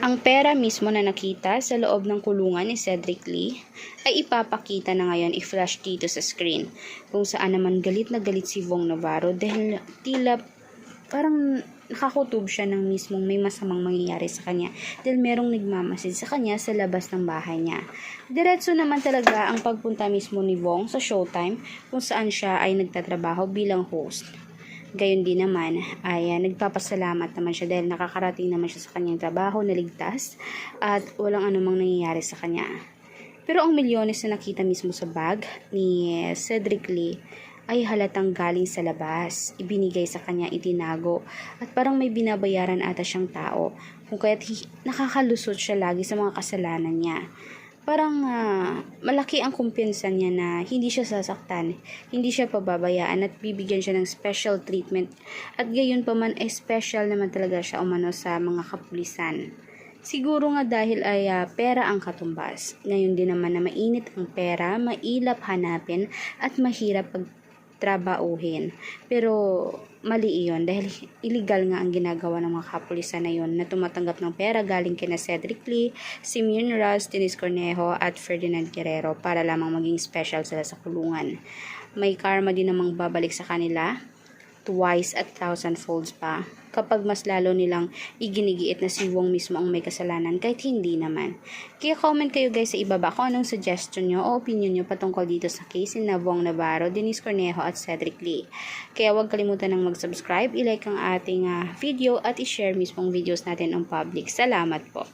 Ang pera mismo na nakita sa loob ng kulungan ni Cedric Lee ay ipapakita na ngayon i-flash dito sa screen, kung saan naman galit na galit si Vong Navarro dahil tila parang nakakutob siya ng mismong may masamang mangyayari sa kanya dahil merong nagmamasid sa kanya sa labas ng bahay niya. Diretso naman talaga ang pagpunta mismo ni Vong sa Showtime kung saan siya ay nagtatrabaho bilang host. Gayon din naman ay nagpapasalamat naman siya dahil nakakarating naman siya sa kanyang trabaho na ligtas at walang anumang nangyayari sa kanya. Pero ang milyones na nakita mismo sa bag ni Cedric Lee ay halatang galing sa labas, ibinigay sa kanya, itinago, at parang may binabayaran ata siyang tao, kung kaya't nakakalusot siya lagi sa mga kasalanan niya. Parang malaki ang kumpiyansa niya na hindi siya sasaktan, hindi siya pababayaan at bibigyan siya ng special treatment, at gayon pa man ay special naman talaga siya umano sa mga kapulisan. Siguro nga dahil ay pera ang katumbas. Ngayon din naman na mainit ang pera, mailap hanapin at mahirap pagtrabauhin. Pero mali iyon dahil illegal nga ang ginagawa ng mga kapulisan na yon na tumatanggap ng pera galing kina Cedric Lee, Simeon Raz, Denise Cornejo at Ferdinand Guerrero para lamang maging special sila sa kulungan. May karma din namang babalik sa kanila twice at 1,000 folds pa kapag mas lalo nilang iginigiit na si Vong mismo ang may kasalanan kahit hindi naman. Kaya comment kayo guys sa ibaba kung anong suggestion nyo o opinion nyo patungkol dito sa case ni Vong Navarro, Denise Cornejo at Cedric Lee. Kaya huwag kalimutan ng mag-subscribe, i-like ang ating video at i-share mismong videos natin on public. Salamat po!